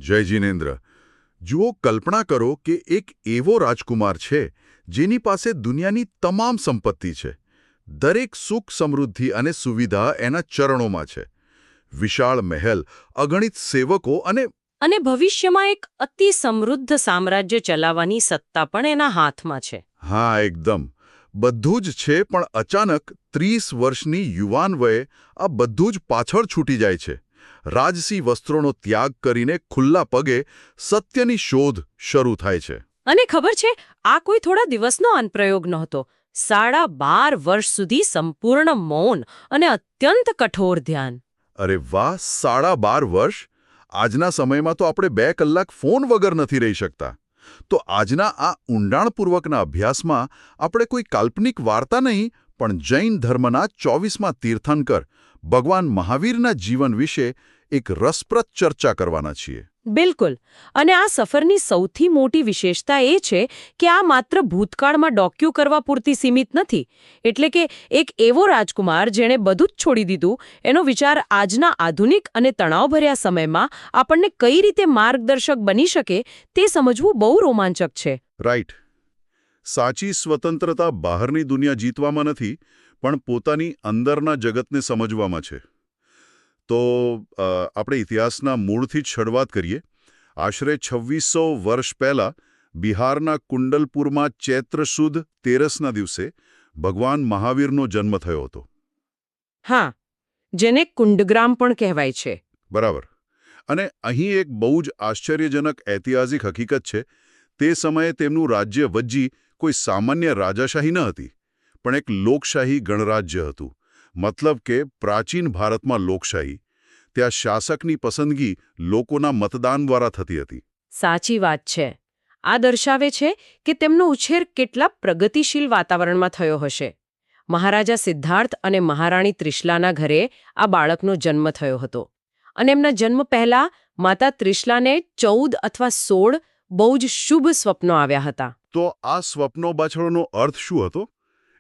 જય જીનેન્દ્ર. જુઓ, કલ્પના કરો કે એક એવો રાજકુમાર છે જેની પાસે દુનિયાની તમામ સંપત્તિ છે. દરેક સુખ સમૃદ્ધિ અને સુવિધા એના ચરણોમાં છે. વિશાળ મહેલ, અગણિત સેવકો અને ભવિષ્યમાં એક અતિ સમૃદ્ધ સામ્રાજ્ય ચલાવવાની સત્તા પણ એના હાથમાં છે. હા, એકદમ. બધું જ છે, પણ અચાનક 30 વર્ષની યુવાન વયે આ બધું જ પાછળ છૂટી જાય છે. રાજસી વસ્ત્રોનો ત્યાગ કરીને ખુલ્લા પગે સત્યની શોધ શરૂ થાય છે. અને ખબર છે, આ કોઈ થોડા દિવસનો અનપ્રયોગ નહોતો. 12.5 વર્ષ સુધી સંપૂર્ણ મૌન અને અત્યંત કઠોર ધ્યાન. અરે વાહ, 12.5 વર્ષ! આજના સમયમાં તો આપણે 2 કલાક ફોન વગર નથી રહી શકતા. તો આજના આ ઊંડાણપૂર્વકના અભ્યાસમાં આપણે કોઈ કાલ્પનિક વાર્તા નહીં, પણ જૈન ધર્મના 24મા તીર્થંકર ભગવાન મહાવીરના જીવન વિશે એક રસપ્રદ ચર્ચા કરવાના છીએ. બિલકુલ. અને આ સફરની સૌથી મોટી વિશેષતા એ છે કે આ માત્ર ભૂતકાળમાં ડોક્યુ કરવા પૂરતી સીમિત નથી. એટલે કે એક એવો રાજકુમાર જેણે બધું જ છોડી દીધું, એનો વિચાર આજના આધુનિક અને તણાવભર્યા સમયમાં આપણને કઈ રીતે માર્ગદર્શક બની શકે તે સમજવું બહુ રોમાંચક છે. રાઈટ. સાચી સ્વતંત્રતા બહારની દુનિયા જીતવામાં નથી, પણ પોતાની અંદરના જગતને સમજવામાં છે. તો આપણે ઇતિહાસના મૂળથી જ શરૂઆત કરીએ. આશરે 2600 વર્ષ પહેલાં બિહારના કુંડલપુરમાં ચૈત્ર સુદ 13ના દિવસે ભગવાન મહાવીરનો જન્મ થયો હતો. હા, જેને કુંડગ્રામ પણ કહેવાય છે. બરાબર. અને અહીં એક બહુ જ આશ્ચર્યજનક ઐતિહાસિક હકીકત છે. તે સમયે તેમનું રાજ્ય વજ્જી કોઈ સામાન્ય રાજાશાહી ન હતી, પણ એક લોકશાહી ગણરાજ્ય હતું. મતલબ કે પ્રાચીન ભારતમાં લોકશાહી, ત્યાં શાસકની પસંદગી લોકોના મતદાન દ્વારા થતી હતી. સાચી વાત છે. આ દર્શાવે છે કે તેમનો ઉછેર કેટલા પ્રગતિશીલ વાતાવરણમાં થયો હશે. મહારાજા સિદ્ધાર્થ અને મહારાણી ત્રિશલાના ઘરે આ બાળકનો જન્મ થયો હતો. અને એમના જન્મ પહેલા માતા ત્રિશલાને 14 અથવા 16 બહુ જ શુભ સ્વપ્નો આવ્યા હતા. તો આ સ્વપ્નો પાછળનો અર્થ શું હતો?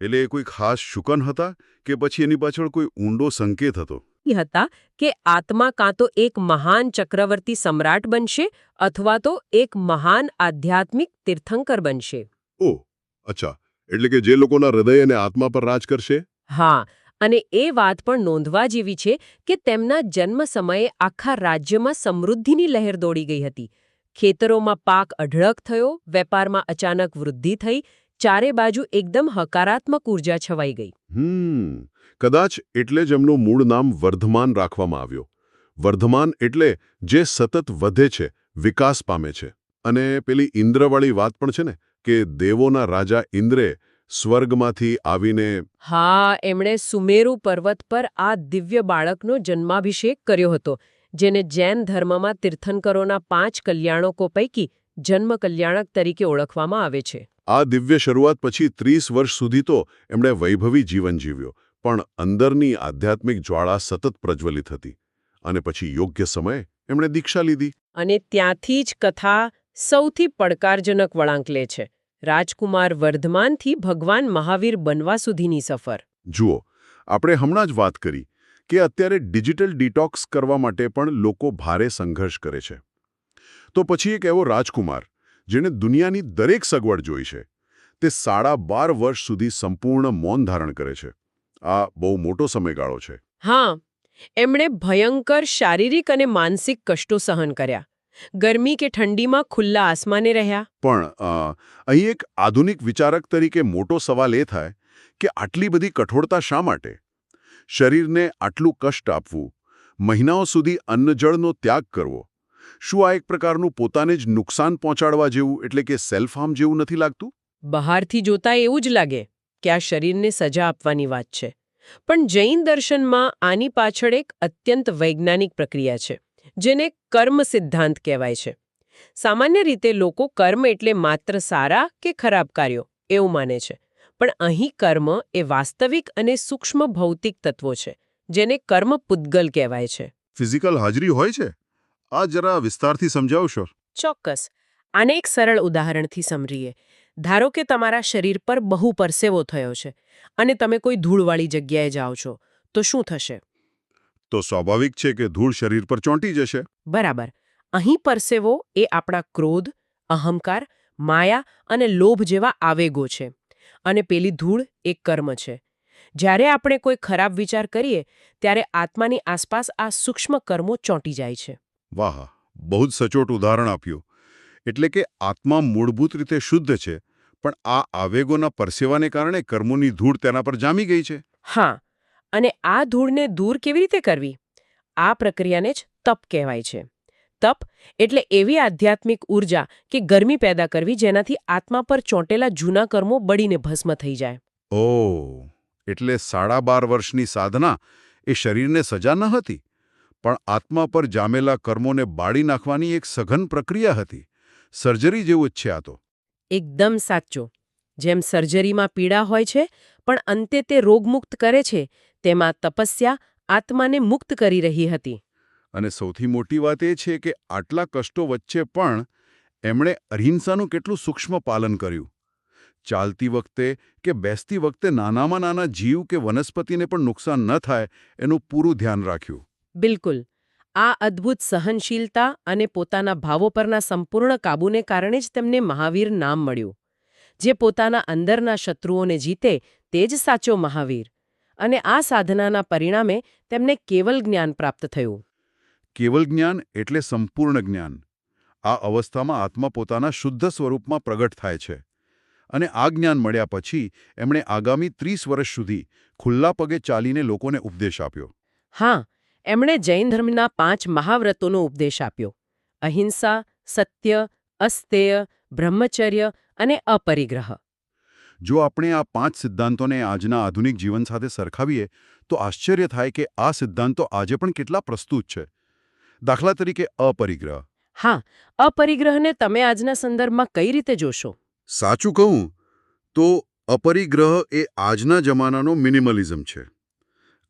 એટલે કોઈ ખાસ શુકન હતા કે પછી એની પાછળ કોઈ ઊંડો સંકેત હતો? હતા કે આત્મા કાં તો એક મહાન ચક્રવર્તી સમ્રાટ બનશે અથવા તો એક મહાન આધ્યાત્મિક તીર્થંકર બનશે. ઓહ, અચ્છા. એટલે કે જે લોકોના હૃદય અને આત્મા પર રાજ કરશે? હા, અને એ વાત પણ નોંધવા જેવી છે કે તેમના જન્મ સમયે આખા રાજ્યમાં સમૃદ્ધિની લહેર દોડી ગઈ હતી. ખેતરોમાં પાક અઢળક થયો, વેપારમાં અચાનક વૃદ્ધિ થઈ, ચારે બાજુ એકદમ હકારાત્મક ઉર્જા છવાઈ ગઈ. કદાચ એટલે જ એમનું મૂળ નામ વર્ધમાન રાખવામાં આવ્યો. વર્ધમાન એટલે જે સતત વધે છે, વિકાસ પામે છે. અને પેલી ઇન્દ્રવાળી વાત પણ છે ને, કે દેવોના રાજા ઇન્દ્રે સ્વર્ગમાંથી આવીને... હા, એમણે સુમેરુ પર્વત પર આ દિવ્ય બાળકનો જન્માભિષેક કર્યો હતો, જેને જૈન ધર્મમાં તીર્થંકરોના 5 કલ્યાણકો પૈકી જન્મ કલ્યાણક તરીકે ઓળખવામાં આવે છે. આ દિવ્ય શરૂઆત પછી 30 વર્ષ સુધી તો એમણે વૈભવી જીવન જીવ્યો, પણ અંદરની આધ્યાત્મિક જ્વાળા સતત પ્રજ્વલિત હતી. અને પછી યોગ્ય સમયે એમણે દીક્ષા લીધી. અને ત્યાંથી જ કથા સૌથી પડકારજનક વળાંક લે છે. રાજકુમાર વર્ધમાનથી ભગવાન મહાવીર બનવા સુધીની સફર. જુઓ, આપણે હમણાં જ વાત કરી કે અત્યારે ડિજિટલ ડિટોક્સ કરવા માટે પણ લોકો ભારે સંઘર્ષ કરે છે. તો પછી એક એવો રાજકુમાર જેણે દુનિયાની દરેક સગવડ જોઈ છે, તે 12.5 વર્ષ સુધી સંપૂર્ણ મૌન ધારણ કરે છે. આ બહુ મોટો સમયગાળો છે. હા, એમણે ભયંકર શારીરિક અને માનસિક કષ્ટો સહન કર્યા. ગરમી કે ઠંડીમાં ખુલ્લા આસમાને રહ્યા. પણ અહીં એક આધુનિક વિચારક તરીકે મોટો સવાલ એ થાય કે આટલી બધી કઠોરતા શા માટે? શરીરને આટલું કષ્ટ આપવું, મહિનાઓ સુધી અન્નજળનો ત્યાગ કરવો, શું આ એક પ્રકારનું પોતાને જ નુકસાન પહોંચાડવા જેવું, એટલે કે સેલ્ફ હાર્મ જેવું નથી લાગતું? બહારથી જોતા એવું જ લાગે કે આ શરીરને સજા આપવાની વાત છે. પણ જૈન દર્શનમાં આની પાછળ એક અત્યંત વૈજ્ઞાનિક પ્રક્રિયા છે, જેને કર્મ સિદ્ધાંત કહેવાય છે. સામાન્ય રીતે લોકો કર્મ એટલે માત્ર સારા કે ખરાબ કાર્યો એવું માને છે. પણ અહીં કર્મ એ વાસ્તવિક અને સૂક્ષ્મ ભૌતિક તત્વો છે, જેને કર્મ પૂદગલ કહેવાય છે. ફિઝિકલ હાજરી હોય છે? આ જરા વિસ્તારથી સમજાવશો. ચોક્કસ. આને એક સરળ ઉદાહરણથી સમજીએ. ધારો કે તમારા શરીર પર બહુ પરસેવો થયો છે અને તમે કોઈ ધૂળવાળી જગ્યાએ જાઓ છો, તો શું થશે? તો સ્વાભાવિક છે કે ધૂળ શરીર પર ચોંટી જશે. બરાબર. અહીં પરસેવો એ આપણા ક્રોધ, અહંકાર, માયા અને લોભ જેવા આવેગો છે અને પેલી ધૂળ એ કર્મ છે. જ્યારે આપણે કોઈ ખરાબ વિચાર કરીએ ત્યારે આત્માની આસપાસ આ સૂક્ષ્મ કર્મો ચોંટી જાય છે. વાહ, બહુ જ સચોટ ઉદાહરણ આપ્યું. એટલે કે આત્મા મૂળભૂત રીતે શુદ્ધ છે, પણ આ આવેગોના પરસેવાને કારણે કર્મોની ધૂળ તેના પર જામી ગઈ છે. હા, અને આ ધૂળને દૂર કેવી રીતે કરવી? આ પ્રક્રિયાને જ તપ કહેવાય છે. તપ એટલે એવી આધ્યાત્મિક ઊર્જા કે ગરમી પેદા કરવી જેનાથી આત્મા પર ચોંટેલા જૂના કર્મો બળીને ભસ્મ થઈ જાય. ઓહ, એટલે 12.5 વર્ષની સાધના એ શરીરને સજા ન હતી, પણ આત્મા પર જામેલા કર્મોને બાળી નાખવાની એક સઘન પ્રક્રિયા હતી. સર્જરી જેવું જ છે આ તો. એકદમ સાચું. જેમ સર્જરીમાં પીડા હોય છે પણ અંતે તે રોગમુક્ત કરે છે, તેમાં તપસ્યા આત્માને મુક્ત કરી રહી હતી. અને સૌથી મોટી વાત એ છે કે આટલા કષ્ટો વચ્ચે પણ એમણે અહિંસાનું કેટલું સૂક્ષ્મ પાલન કર્યું. ચાલતી વખતે કે બેસતી વખતે નાનામાં નાના જીવ કે વનસ્પતિને પણ નુકસાન ન થાય એનું પૂરું ધ્યાન રાખ્યું. બિલકુલ. આ અદ્ભુત સહનશીલતા અને પોતાના ભાવો પરના સંપૂર્ણ કાબૂને કારણે જ તેમને મહાવીર નામ મળ્યું. જે પોતાના અંદરના શત્રુઓને જીતે તે જ સાચો મહાવીર. અને આ સાધનાના પરિણામે તેમને કેવલ જ્ઞાન પ્રાપ્ત થયું. કેવલ જ્ઞાન એટલે સંપૂર્ણ જ્ઞાન. આ અવસ્થામાં આત્મા પોતાના શુદ્ધ સ્વરૂપમાં પ્રગટ થાય છે. અને આ જ્ઞાન મળ્યા પછી એમણે આગામી 30 વર્ષ સુધી ખુલ્લા પગે ચાલીને લોકોને ઉપદેશ આપ્યો. હા, એમણે જૈન ધર્મના 5 મહાવ્રતોનો ઉપદેશ આપ્યો. અહિંસા, સત્ય, અસ્તેય, બ્રહ્મચર્ય અને અપરિગ્રહ. જો આપણે આ 5 સિદ્ધાંતોને આજના આધુનિક જીવન સાથે સરખાવીએ તો આશ્ચર્ય થાય કે આ સિદ્ધાંતો આજે પણ કેટલા પ્રસ્તુત છે. દાખલા તરીકે અપરિગ્રહ. હા, અપરિગ્રહને તમે આજના સંદર્ભમાં કઈ રીતે જોશો? સાચું કહું તો અપરિગ્રહ એ આજના જમાનાનો મિનિમલિઝમ છે.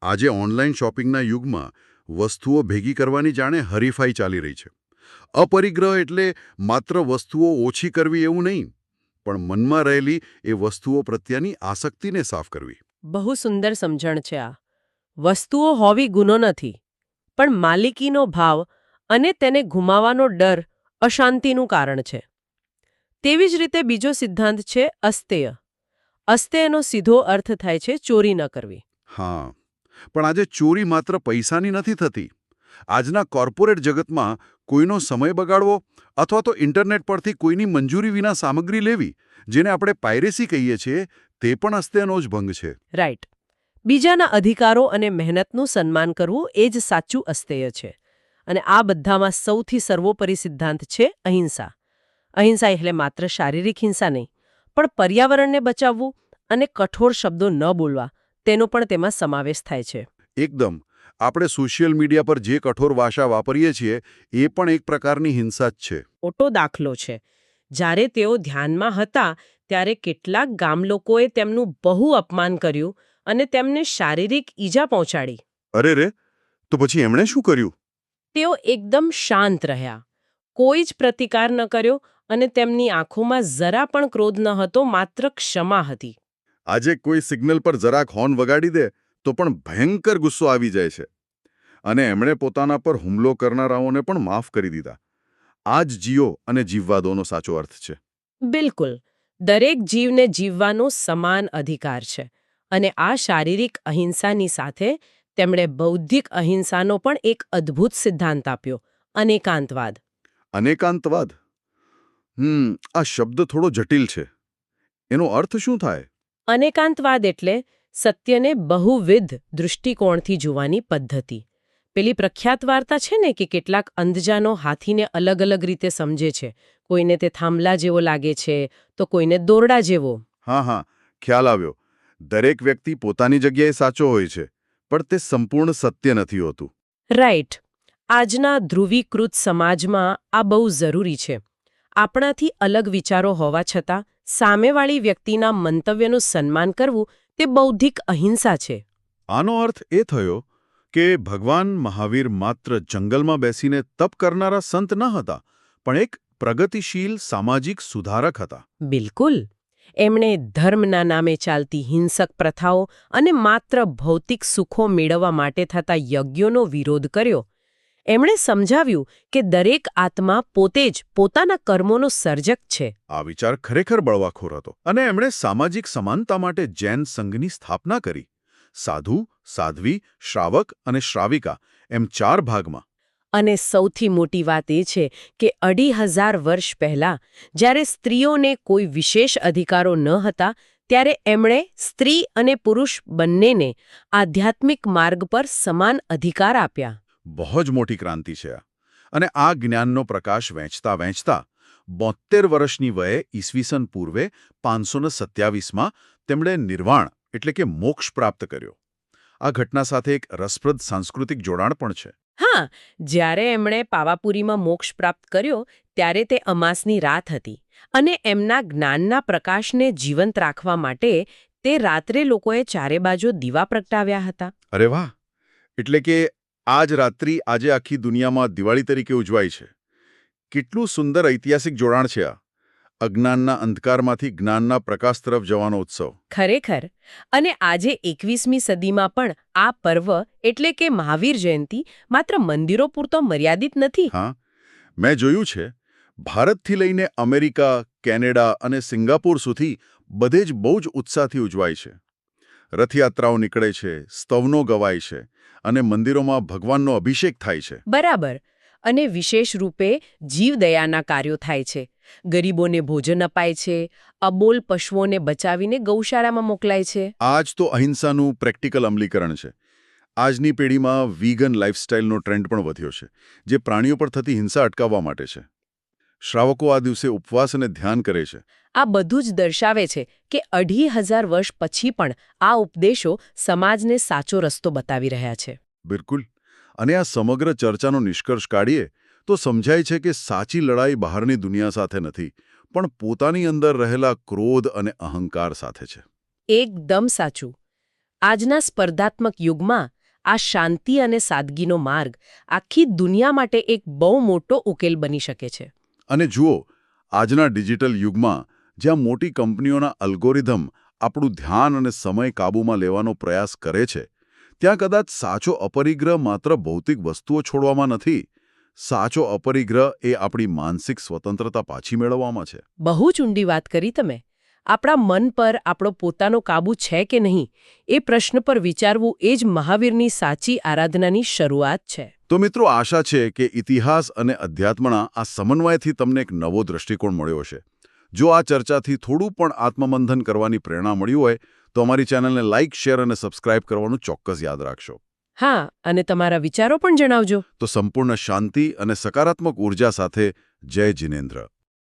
આજે ઓનલાઈન શોપિંગના યુગમાં વસ્તુઓ ભેગી કરવાની જાણે હરીફાઈ ચાલી રહી છે. અપરિગ્રહ એટલે માત્ર વસ્તુઓ ઓછી કરવી એવું નહીં, પણ મનમાં રહેલી એ વસ્તુઓ પ્રત્યેની આસક્તિને સાફ કરવી. બહુ સુંદર સમજણ છે આ. વસ્તુઓ હોવી ગુનો નથી, પણ માલિકીનો ભાવ અને તેને ગુમાવવાનો ડર અશાંતિનું કારણ છે. તેવી જ રીતે બીજો સિદ્ધાંત છે અસ્તેય. અસ્તેયનો સીધો અર્થ થાય છે ચોરી ન કરવી. હા, પણ આજે ચોરી માત્ર પૈસાની નથી થતી. આજના કોર્પોરેટ જગતમાં કોઈનો સમય બગાડવો અથવા તો ઇન્ટરનેટ પરથી કોઈની મંજૂરી વિના સામગ્રી લેવી, જેને આપણે પાયરેસી કહીએ છીએ, તે પણ અસ્તેયનો જ ભંગ છે. રાઈટ. બીજાના અધિકારો અને મહેનતનું સન્માન કરવું એ જ સાચું અસ્તેય છે. અને આ બધામાં સૌથી સર્વોપરી સિદ્ધાંત છે અહિંસા. અહિંસા એટલે માત્ર શારીરિક હિંસા નહીં, પણ પર્યાવરણને બચાવવું અને કઠોર શબ્દો ન બોલવા તેનો પણ તેમાં સમાવેશ થાય છે. એકદમ. આપણે સોશિયલ મીડિયા પર જે કઠોર ભાષા વાપરીએ છીએ એ પણ એક પ્રકારની હિંસા જ છે. મોટો દાખલો છે. જ્યારે તેઓ ધ્યાનમાં હતા ત્યારે કેટલાક ગામલોકોએ તેમનું બહુ અપમાન કર્યું અને તેમને શારીરિક ઈજા પહોંચાડી. અરે રે, તો પછી એમણે શું કર્યું? તેઓ એકદમ શાંત રહ્યા. કોઈ જ પ્રતિકાર ન કર્યો અને તેમની આંખોમાં જરા પણ ક્રોધ ન હતો, માત્ર ક્ષમા હતી. આજે કોઈ સિગ્નલ પર જરાક હોર્ન વગાડી દે તો પણ ભયંકર ગુસ્સો આવી જાય છે. અને એમણે પોતાના પર હુમલો કરનારાઓને પણ માફ કરી દીધા. આ જ જીઓ અને જીવવા દોનો સાચો અર્થ છે. બિલકુલ. દરેક જીવને જીવવાનો સમાન અધિકાર છે. અને આ શારીરિક અહિંસાની સાથે તેમણે બૌદ્ધિક અહિંસાનો પણ એક અદ્ભુત સિદ્ધાંત આપ્યો, અનેકાંતવાદ. અનેકાંતવાદ. આ શબ્દ થોડો જટિલ છે. એનો અર્થ શું થાય? અનેકાંતવાદ એટલે સત્યને બહુવિધ દૃષ્ટિકોણથી જોવાની પદ્ધતિ. પેલી પ્રખ્યાત વાર્તા છે ને કે કેટલાક અંધજાનો હાથીને અલગ અલગ રીતે સમજે છે. કોઈને તે થાંભલા જેવો લાગે છે તો કોઈને દોરડા જેવો. હા, ખ્યાલ આવ્યો. દરેક વ્યક્તિ પોતાની જગ્યાએ સાચો હોય છે, પણ તે સંપૂર્ણ સત્ય નથી હોતું. રાઈટ. આજના ધ્રુવીકૃત સમાજમાં આ બહુ જરૂરી છે. આપણાથી અલગ વિચારો હોવા છતાં સામેવાળી વ્યક્તિના મંતવ્યનું સન્માન કરવું તે બૌદ્ધિક અહિંસા છે. આનો અર્થ એ થયો કે ભગવાન મહાવીર માત્ર જંગલમાં બેસીને તપ કરનારા સંત ન હતા, પણ એક પ્રગતિશીલ સામાજિક સુધારક હતા. બિલકુલ. એમણે ધર્મના નામે ચાલતી હિંસક પ્રથાઓ અને માત્ર ભૌતિક સુખો મેળવવા માટે થતા યજ્ઞોનો વિરોધ કર્યો. એમણે સમજાવ્યું કે દરેક આત્મા પોતે જ પોતાના કર્મોનો સર્જક છે. આ વિચાર ખરેખર બળવાખોર હતો અને એમણે સામાજિક સમાનતા માટે જૈન સંઘની સ્થાપના કરી. સાધુ, સાધ્વી, શ્રાવક અને શ્રાવિકા એમ 4 ભાગમાં. અને સૌથી મોટી વાત એ છે કે 2500 વર્ષ પહેલા જ્યારે સ્ત્રીઓને કોઈ વિશેષ અધિકારો ન હતા ત્યારે એમણે સ્ત્રી અને પુરુષ બંનેને આધ્યાત્મિક માર્ગ પર સમાન અધિકાર આપ્યા. બહુ જ મોટી ક્રાંતિ છે આ. અને આ જ્ઞાનનો પ્રકાશ વહેંચતા વહેંચતા 72 વર્ષની વયે ઈસવીસન પૂર્વે 527માં તેમણે નિર્વાણ એટલે કે મોક્ષ પ્રાપ્ત કર્યો. આ ઘટના સાથે એક રસપ્રદ સાંસ્કૃતિક જોડાણ પણ છે. હા, જ્યારે એમણે પાવાપુરીમાં મોક્ષ પ્રાપ્ત કર્યો ત્યારે તે અમાસની રાત હતી અને એમના જ્ઞાનના પ્રકાશને જીવંત રાખવા માટે તે રાત્રે લોકોએ ચારે બાજુ દીવા પ્રગટાવ્યા હતા. અરે વાહ! એટલે કે આ જ રાત્રિ આજે આખી દુનિયામાં દિવાળી તરીકે ઉજવાય છે. કેટલું સુંદર ઐતિહાસિક જોડાણ છે આ. અજ્ઞાનના અંધકારમાંથી જ્ઞાનના પ્રકાશ તરફ જવાનો ઉત્સવ. ખરેખર. અને આજે 21મી સદીમાં પણ આ પર્વ એટલે કે મહાવીર જયંતિ માત્ર મંદિરો પૂરતો મર્યાદિત નથી. હા, મેં જોયું છે ભારતથી લઈને અમેરિકા, કેનેડા અને સિંગાપુર સુધી બધે જ બહુ જ ઉત્સાહથી ઉજવાય છે. રથયાત્રાઓ નીકળે છે, સ્તવનો ગવાય છે અને મંદિરોમાં ભગવાનનો અભિષેક થાય છે. બરાબર. અને વિશેષ રૂપે જીવદયાના કાર્યો થાય છે. ગરીબોને ભોજન અપાય છે, અબોલ પશુઓને બચાવીને ગૌશાળામાં મોકલાય છે. આ જ તો અહિંસાનું પ્રેક્ટિકલ અમલીકરણ છે. આજની પેઢીમાં વીગન લાઇફસ્ટાઇલનો ટ્રેન્ડ પણ વધ્યો છે, જે પ્રાણીઓ પર થતી હિંસા અટકાવવા માટે છે. શ્રાવકો આ દિવસે ઉપવાસ અને ધ્યાન કરે છે. આ બધું જ દર્શાવે છે કે 2500 વર્ષ પછી પણ આ ઉપદેશો સમાજને સાચો રસ્તો બતાવી રહ્યા છે. બિલકુલ. અને આ સમગ્ર ચર્ચાનો નિષ્કર્ષ કાઢીએ તો સમજાય છે કે સાચી લડાઈ બહારની દુનિયા સાથે નથી, પણ પોતાની અંદર રહેલા ક્રોધ અને અહંકાર સાથે છે. એકદમ સાચું. આજના સ્પર્ધાત્મક યુગમાં આ શાંતિ અને સાદગીનો માર્ગ આખી દુનિયા માટે એક બહુ મોટો ઉકેલ બની શકે છે. અને જુઓ, આજના ડિજિટલ યુગમાં જ્યાં મોટી કંપનીઓના અલ્ગોરિધમ આપણું ધ્યાન અને સમય કાબૂમાં લેવાનો પ્રયાસ કરે છે, ત્યાં કદાચ સાચો અપરિગ્રહ માત્ર ભૌતિક વસ્તુઓ છોડવામાં નથી. સાચો અપરિગ્રહ એ આપણી માનસિક સ્વતંત્રતા પાછી મેળવવામાં છે. બહુ જ ઊંડી વાત કરી તમે. આપણા મન પર આપણો પોતાનો કાબૂ છે કે નહીં એ પ્રશ્ન પર વિચારવું એ જ મહાવીરની સાચી આરાધનાની શરૂઆત છે. તો મિત્રો, આશા છે કે ઇતિહાસ અને અધ્યાત્મના આ સમન્વયથી તમને એક નવો દૃષ્ટિકોણ મળ્યો હશે. જો આ ચર્ચાથી થોડું પણ આત્મમંથન કરવાની પ્રેરણા મળી હોય તો અમારી ચેનલને લાઇક, શેર અને સબસ્ક્રાઇબ કરવાનું ચોક્કસ યાદ રાખશો. હા, અને તમારા વિચારો પણ જણાવજો. તો સંપૂર્ણ શાંતિ અને સકારાત્મક ઉર્જા સાથે જય જિનેન્દ્ર.